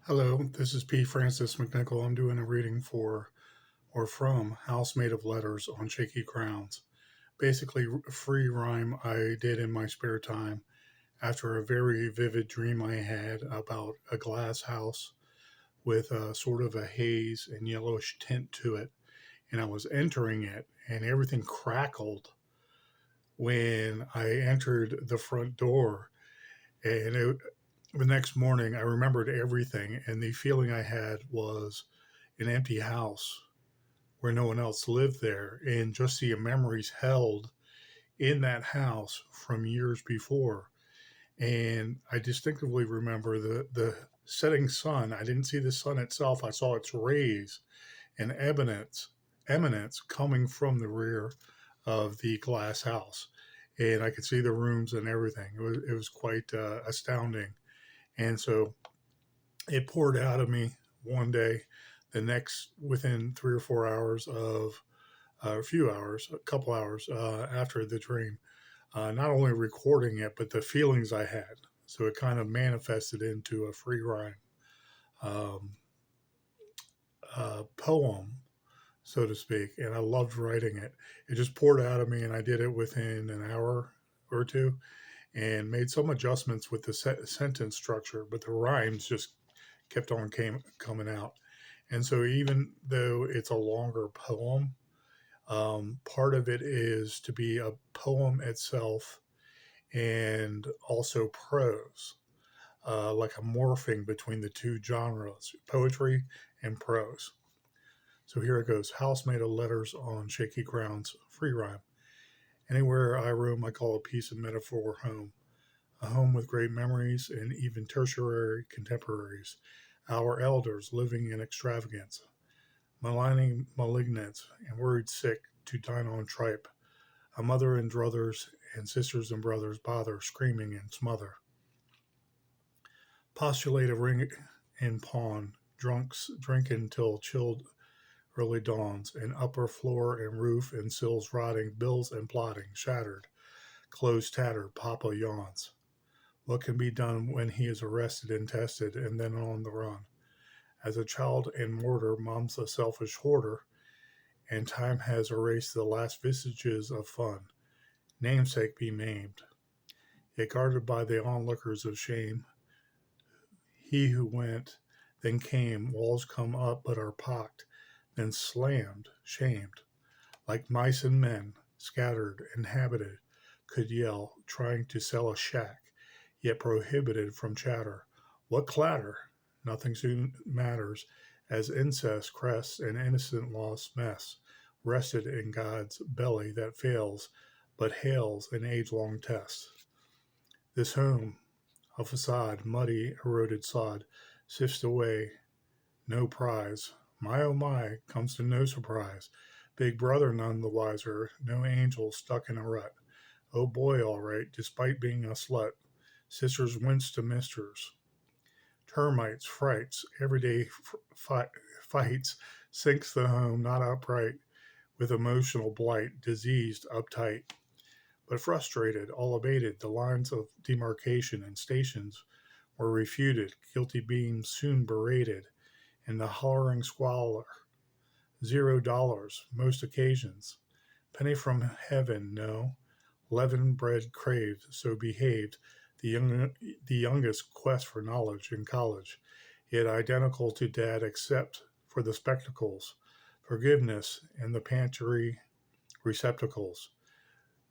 Hello, this is P. Francis McNichol. I'm doing a reading for or from House Made of Letters on Shaky Crowns. Basically, a free rhyme I did in my spare time after a very vivid dream I had about a glass house with a sort of a haze and yellowish tint to it. And I was entering it, and everything crackled when I entered the front door. The next morning, I remembered everything, and the feeling I had was an empty house where no one else lived there, and just the memories held in that house from years before. And I distinctively remember the setting sun. I didn't see the sun itself, I saw its rays and eminence coming from the rear of the glass house. And I could see the rooms and everything. It was quite astounding. And so it poured out of me one day. The next, within 3 or 4 hours of a few hours, a couple hours after the dream, not only recording it, but the feelings I had. So it kind of manifested into a free rhyme um, poem, so to speak. And I loved writing it. It just poured out of me, and I did it within an hour or two and made some adjustments with the sentence structure, but the rhymes just kept on coming out. And so even though it's a longer poem, part of it is to be a poem itself and also prose, like a morphing between the two genres, poetry and prose. So here it goes. House made of letters on shaky grounds, free rhyme. Anywhere I roam, I call a piece of metaphor home. A home with great memories and even tertiary contemporaries, our elders living in extravagance, maligning malignants and worried sick to dine on tripe, a mother and druthers and sisters and brothers bother, screaming and smother. Postulate a ring and pawn, drunks drinking till chilled early dawns, and upper floor and roof and sills rotting, bills and plotting, shattered, clothes tattered, Papa yawns. What can be done when he is arrested and tested and then on the run? As a child and mortar, mom's a selfish hoarder, and time has erased the last vestiges of fun. Namesake be maimed, yet guarded by the onlookers of shame. He who went, then came, walls come up but are pocked, then slammed, shamed. Like mice and men, scattered, inhabited, could yell, trying to sell a shack, yet prohibited from chatter. What clatter? Nothing soon matters, as incest crests an innocent lost mess, rested in God's belly that fails, but hails an age-long test. This home, a facade, muddy, eroded sod, sifts away, no prize. My oh my, comes to no surprise. Big brother none the wiser, no angel stuck in a rut. Oh boy, all right, despite being a slut. Sisters wince to misters. Termites, frights, everyday fights, sinks the home not upright, with emotional blight, diseased, uptight. But frustrated, all abated, the lines of demarcation and stations were refuted, guilty beings soon berated, in the hollering squalor. $0, most occasions. Penny from heaven, no. Leavened bread craved, so behaved the youngest quest for knowledge in college, yet identical to dad except for the spectacles, forgiveness, and the pantry receptacles.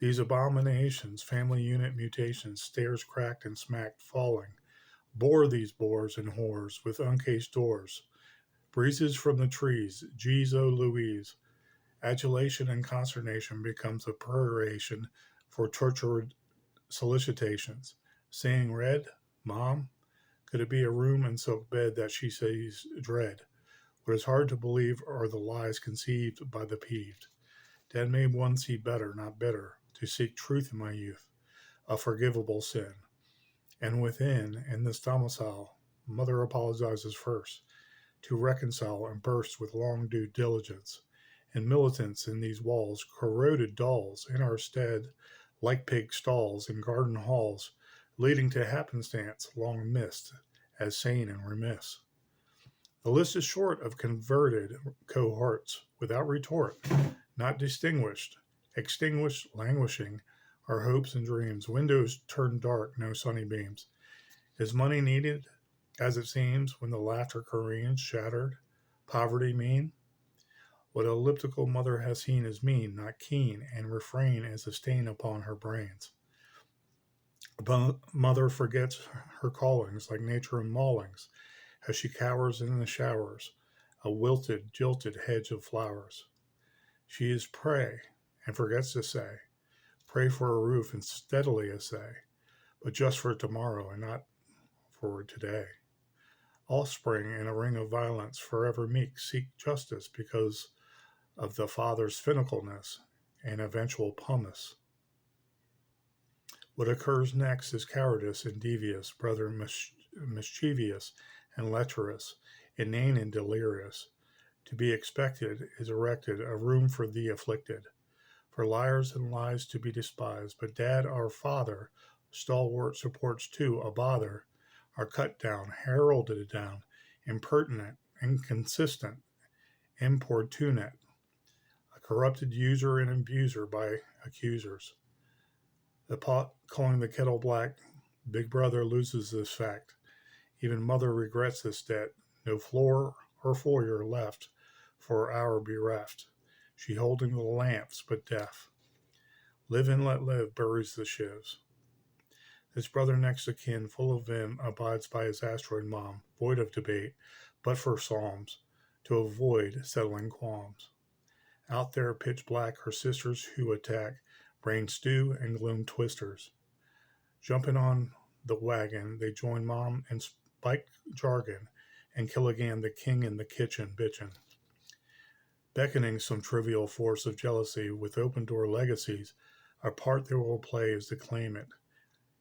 These abominations, family unit mutations, stairs cracked and smacked, falling, bore these bores and whores with uncased doors. Breezes from the trees, geez, oh Louise. Adulation and consternation becomes a peroration for tortured solicitations. Saying red, Mom? Could it be a room and silk bed that she sees dread? What is hard to believe are the lies conceived by the peeved. Dad made one see better, not bitter, to seek truth in my youth, a forgivable sin. And within, in this domicile, Mother apologizes first, to reconcile and burst with long due diligence. And militants in these walls, corroded dolls, in our stead, like pig stalls in garden halls, leading to happenstance long missed, as sane and remiss. The list is short of converted cohorts, without retort, not distinguished, extinguished, languishing, our hopes and dreams, windows turned dark, no sunny beams. Is money needed, as it seems, when the laughter careens, shattered? Poverty mean? What elliptical mother has seen is mean, not keen, and refrain is a stain upon her brains. Mother forgets her callings like nature in maulings, as she cowers in the showers, a wilted, jilted hedge of flowers. She is pray, and forgets to say, pray for a roof and steadily essay, but just for tomorrow and not for today. Offspring in a ring of violence, forever meek, seek justice because of the father's finicalness and eventual pumice. What occurs next is cowardice and devious, brother mischievous and lecherous, inane and delirious. To be expected is erected a room for the afflicted, for liars and lies to be despised. But dad, our father, stalwart supports too, a bother, are cut down, heralded down, impertinent, inconsistent, importunate, a corrupted user and abuser by accusers. The pot calling the kettle black, big brother loses this fact. Even mother regrets this debt. No floor or foyer left for our bereft. She holding the lamps, but deaf. Live and let live buries the shivs. His brother next of kin, full of vim, abides by his asteroid mom, void of debate, but for psalms, to avoid settling qualms. Out there, pitch black, her sisters who attack, brain stew and gloom twisters. Jumping on the wagon, they join mom in spike jargon and kill again the king in the kitchen bitchin'. Beckoning some trivial force of jealousy with open door legacies, a part they will play is to claim it.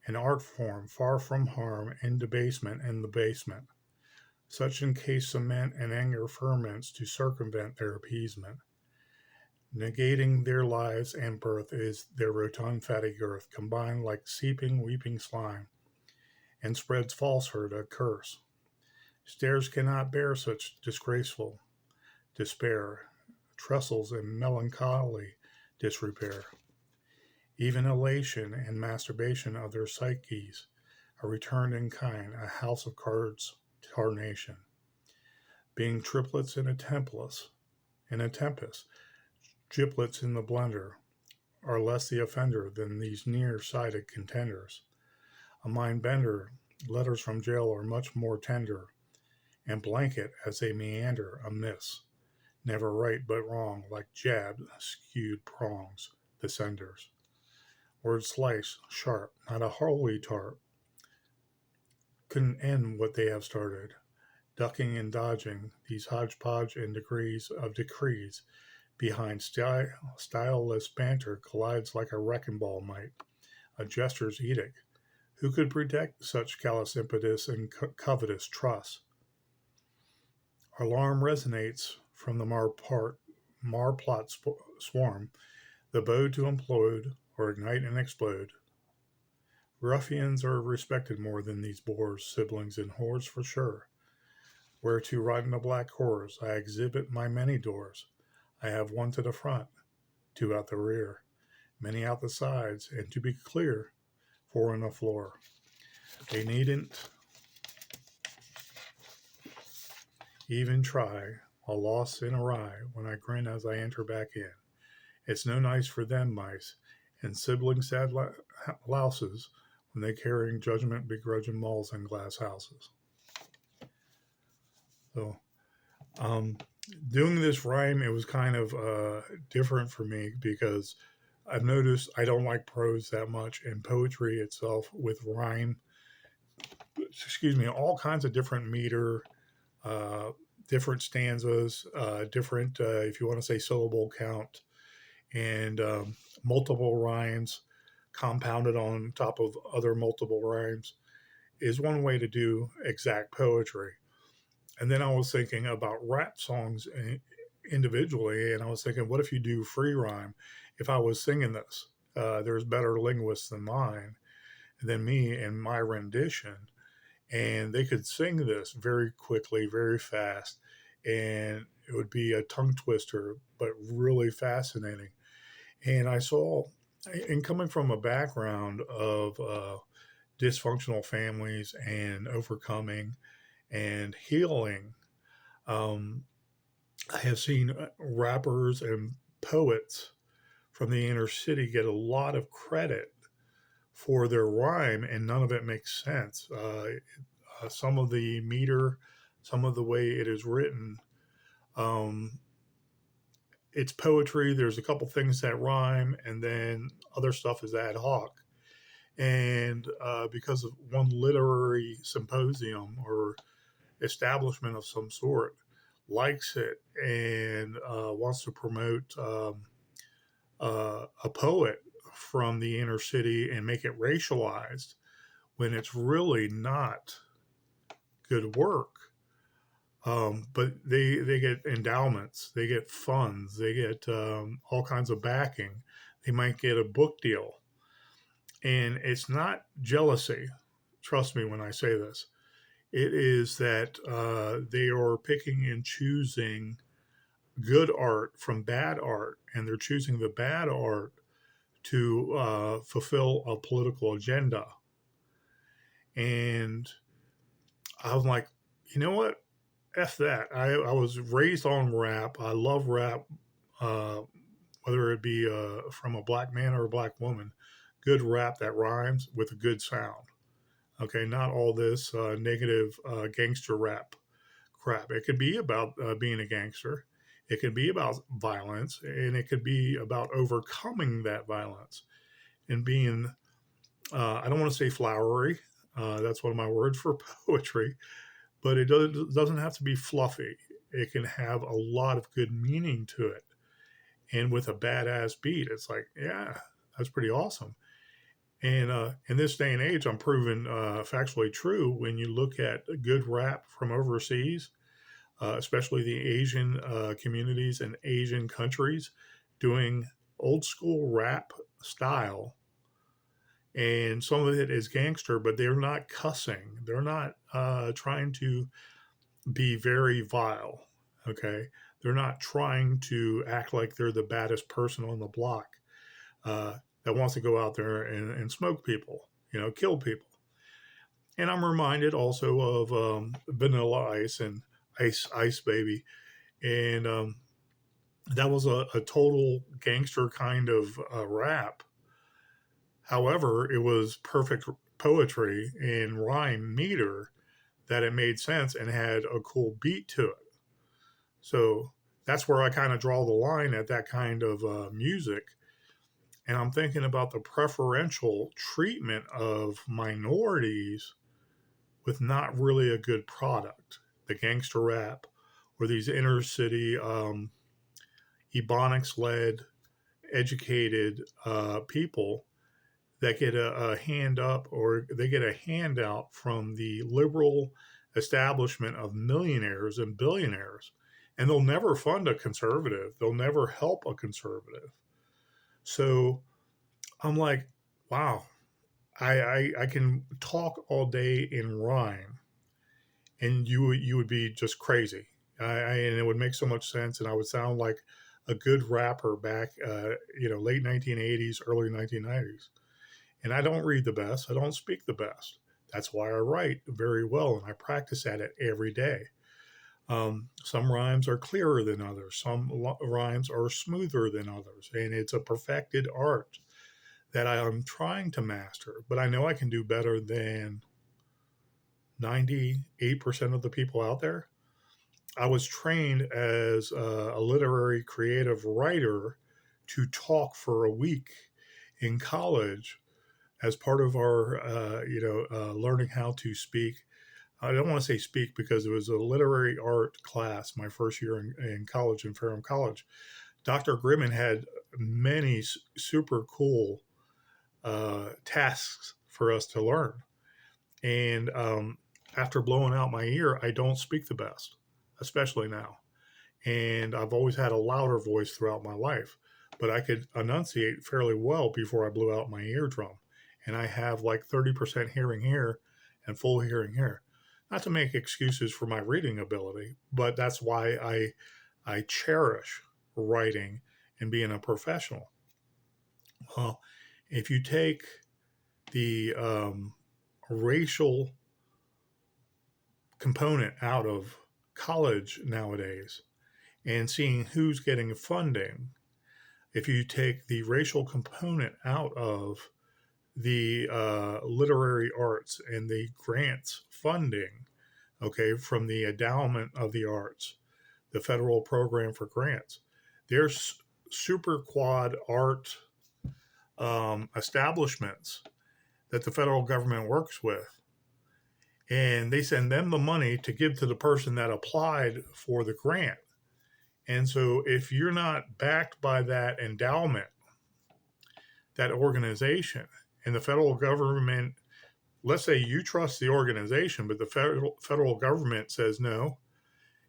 An art form far from harm and debasement in the basement. Such in case cement and anger ferments to circumvent their appeasement. Negating their lives and birth is their rotund fatty girth, combined like seeping, weeping slime, and spreads falsehood a curse. Stairs cannot bear such disgraceful despair, trestles and melancholy disrepair. Even elation and masturbation of their psyches are returned in kind, a house of cards tarnation. Being triplets in a tempest, giblets in the blender, are less the offender than these near-sighted contenders. A mind bender, letters from jail are much more tender, and blanket as they meander amiss, never right but wrong, like jabbed, skewed prongs, the senders. Words slice, sharp, not a holy tart, couldn't end what they have started. Ducking and dodging, these hodgepodge and degrees of decrees, behind styleless banter collides like a wrecking ball might, a gesture's edict. Who could protect such callous impetus and covetous trust? Alarm resonates from the marplot swarm, the bow to implode or ignite and explode. Ruffians are respected more than these boors, siblings and whores for sure. Where to ride in a black horse, I exhibit my many doors. I have one to the front, two out the rear, many out the sides, and to be clear, four on the floor. They needn't even try, a loss and awry, when I grin as I enter back in. It's no nice for them mice, and sibling sad louses, when they carrying judgment begrudging malls and glass houses. So, doing this rhyme, it was kind of different for me because I've noticed I don't like prose that much, and poetry itself with rhyme, all kinds of different meter, different stanzas, different, if you want to say syllable count, and multiple rhymes compounded on top of other multiple rhymes is one way to do exact poetry. And then I was thinking about rap songs individually, and I was thinking, what if you do free rhyme? If I was singing this, there's better linguists than me in my rendition, and they could sing this very quickly, very fast, and it would be a tongue twister, but really fascinating. And I saw, and coming from a background of dysfunctional families and overcoming and healing, um, I have seen rappers and poets from the inner city get a lot of credit for their rhyme, and none of it makes sense. Some of the meter, some of the way it is written, um, it's poetry. There's a couple things that rhyme, and then other stuff is ad hoc. And because of one literary symposium or establishment of some sort likes it and wants to promote a poet from the inner city and make it racialized when it's really not good work. But they get endowments, they get funds, they get all kinds of backing. They might get a book deal. And it's not jealousy. Trust me when I say this. It is that they are picking and choosing good art from bad art, and they're choosing the bad art to fulfill a political agenda. And I was like, you know what? F that. I was raised on rap. I love rap, uh, whether it be from a black man or a black woman. Good rap that rhymes with a good sound. Okay, not all this negative gangster rap crap. It could be about being a gangster. It could be about violence, and it could be about overcoming that violence and being. I don't want to say flowery. That's one of my words for poetry, but doesn't have to be fluffy. It can have a lot of good meaning to it, and with a badass beat, it's like, yeah, that's pretty awesome. And in this day and age, I'm proven factually true when you look at good rap from overseas, especially the Asian communities and Asian countries doing old school rap style. And some of it is gangster, but they're not cussing. They're not trying to be very vile. Okay. They're not trying to act like they're the baddest person on the block that wants to go out there and smoke people, kill people. And I'm reminded also of Vanilla Ice and Ice Baby. And that was a total gangster kind of rap. However, it was perfect poetry and rhyme meter that it made sense and had a cool beat to it. So that's where I kind of draw the line at that kind of music. And I'm thinking about the preferential treatment of minorities with not really a good product. The gangster rap or these inner city Ebonics led, educated people that get a hand up or they get a handout from the liberal establishment of millionaires and billionaires. And they'll never fund a conservative, they'll never help a conservative. So I'm like, wow, I can talk all day in rhyme, and you would be just crazy. And it would make so much sense, and I would sound like a good rapper back, late 1980s, early 1990s. And I don't read the best. I don't speak the best. That's why I write very well, and I practice at it every day. Some rhymes are clearer than others. Some rhymes are smoother than others, and it's a perfected art that I am trying to master. But I know I can do better than 98% of the people out there. I was trained as a literary creative writer to talk for a week in college as part of our, learning how to speak. I don't want to say speak because it was a literary art class my first year in college in Ferrum College. Dr. Grimman had many super cool tasks for us to learn. And after blowing out my ear, I don't speak the best, especially now. And I've always had a louder voice throughout my life, but I could enunciate fairly well before I blew out my eardrum. And I have like 30% hearing here and full hearing here. Not to make excuses for my reading ability, but that's why I cherish writing and being a professional. Well, if you take the racial component out of college nowadays and seeing who's getting funding, if you take the racial component out of the literary arts and the grants funding, okay, from the endowment of the arts, the federal program for grants, there's super quad art establishments that the federal government works with. And they send them the money to give to the person that applied for the grant. And so if you're not backed by that endowment, that organization, and the federal government, let's say you trust the organization, but the federal government says, no,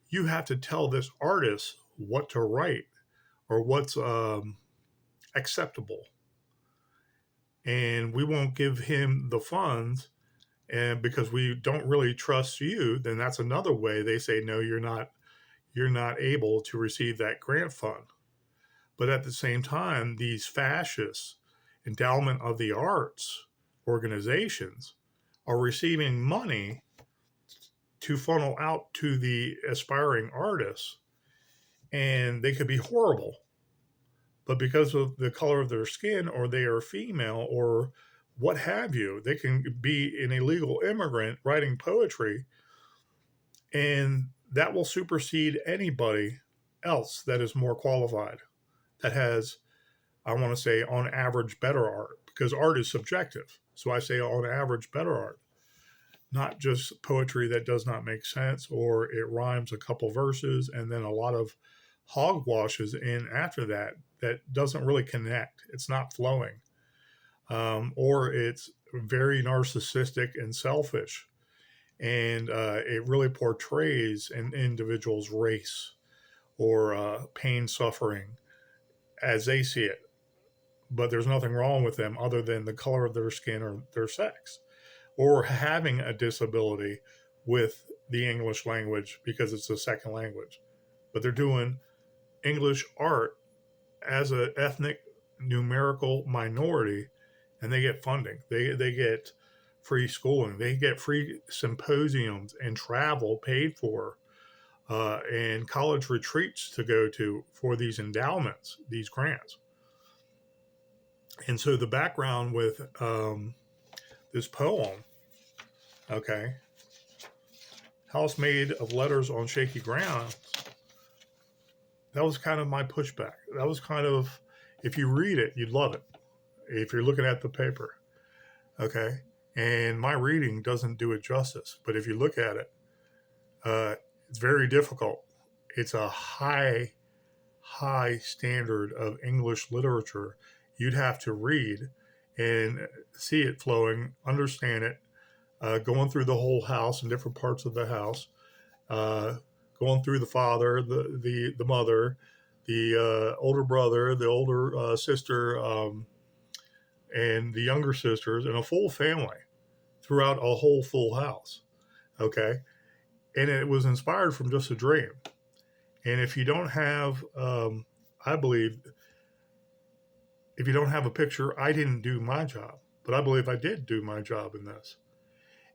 you have to tell this artist what to write or what's acceptable. And we won't give him the funds, and because we don't really trust you, then that's another way they say, no, you're not able to receive that grant fund. But at the same time, these fascist endowment of the arts organizations are receiving money to funnel out to the aspiring artists, and they could be horrible. But because of the color of their skin, or they are female, or what have you, they can be an illegal immigrant writing poetry, and that will supersede anybody else that is more qualified, that has, I want to say, on average, better art, because art is subjective. So I say on average, better art, not just poetry that does not make sense, or it rhymes a couple verses and then a lot of hogwashes in after that doesn't really connect. It's not flowing. Or it's very narcissistic and selfish. And it really portrays an individual's race or pain, suffering as they see it. But there's nothing wrong with them other than the color of their skin or their sex, or having a disability with the English language because it's a second language. But they're doing English art as an ethnic numerical minority, and they get funding. They get free schooling. They get free symposiums and travel paid for, and college retreats to go to for these endowments, these grants. And so the background with this poem, okay, House Made of Letters on Shaky Ground, that was kind of my pushback. That was kind of, if you read it, you'd love it. If you're looking at the paper, okay? And my reading doesn't do it justice. But if you look at it, it's very difficult. It's a high standard of English literature you'd have to read and see it flowing, understand it, going through the whole house and different parts of the house, going through the father, the mother, the older brother, the older sister, and the younger sisters, and a full family throughout a whole full house. Okay. And it was inspired from just a dream. And if you don't have, I believe, if you don't have a picture, I didn't do my job, but I believe I did do my job in this.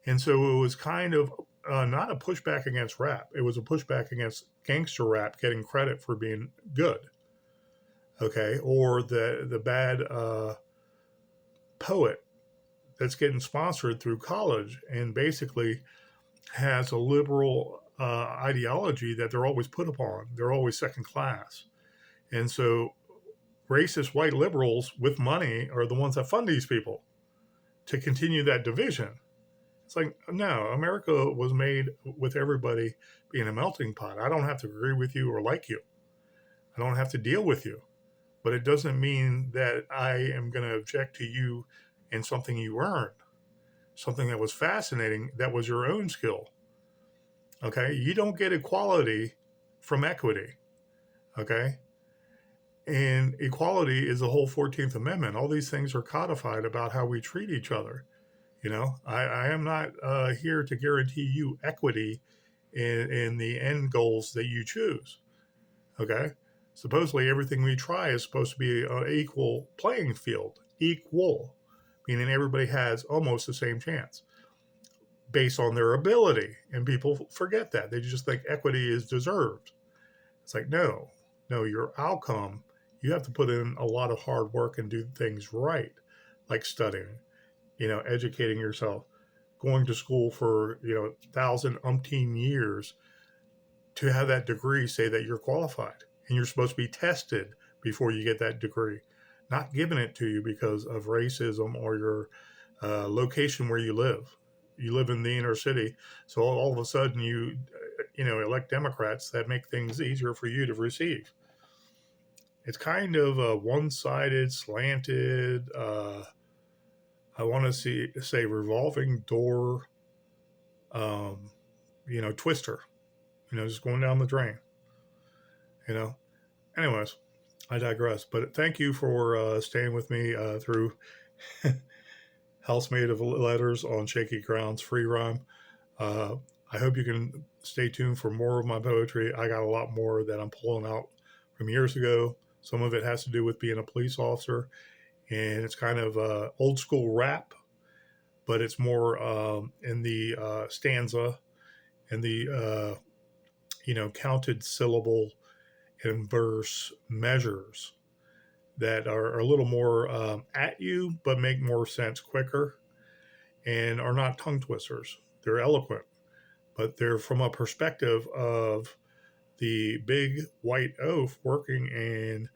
And so it was kind of not a pushback against rap. It was a pushback against gangster rap getting credit for being good. Okay. Or the bad poet that's getting sponsored through college and basically has a liberal ideology that they're always put upon. They're always second class. And so racist white liberals with money are the ones that fund these people to continue that division. It's like, no, America was made with everybody being a melting pot. I don't have to agree with you or like you. I don't have to deal with you. But it doesn't mean that I am going to object to you in something you earned, something that was fascinating, that was your own skill. Okay? You don't get equality from equity. Okay? And equality is the whole 14th Amendment. All these things are codified about how we treat each other. I am not here to guarantee you equity in the end goals that you choose. Okay. Supposedly, everything we try is supposed to be an equal playing field, equal, meaning everybody has almost the same chance based on their ability. And people forget that. They just think equity is deserved. It's like, no, no, your outcome, you have to put in a lot of hard work and do things right, like studying, educating yourself, going to school for, thousand umpteen years to have that degree say that you're qualified. And you're supposed to be tested before you get that degree, not given it to you because of racism or your location where you live. You live in the inner city, so all of a sudden you elect Democrats that make things easier for you to receive. It's kind of a one-sided, slanted. I want to say revolving door, um, twister. Just going down the drain. You know. Anyways, I digress. But thank you for staying with me through House Made of Letters on Shaky Grounds free rhyme. Uh, I hope you can stay tuned for more of my poetry. I got a lot more that I'm pulling out from years ago. Some of it has to do with being a police officer, and it's kind of old school rap, but it's more in the stanza and the counted syllable and verse measures that are a little more at you, but make more sense quicker and are not tongue twisters. They're eloquent, but they're from a perspective of the big white oaf working in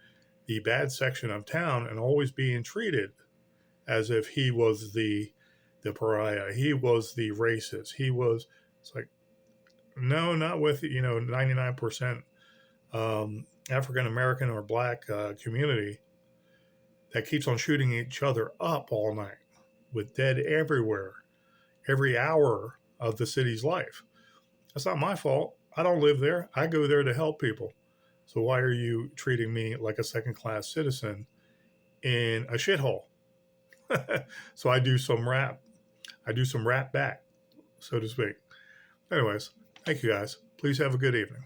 the bad section of town and always being treated as if he was the pariah. He was the racist. It's like, no, not with, 99% African American or black community that keeps on shooting each other up all night with dead everywhere, every hour of the city's life. That's not my fault. I don't live there. I go there to help people. So why are you treating me like a second class citizen in a shithole? So I do some rap. I do some rap back, so to speak. Anyways, thank you guys. Please have a good evening.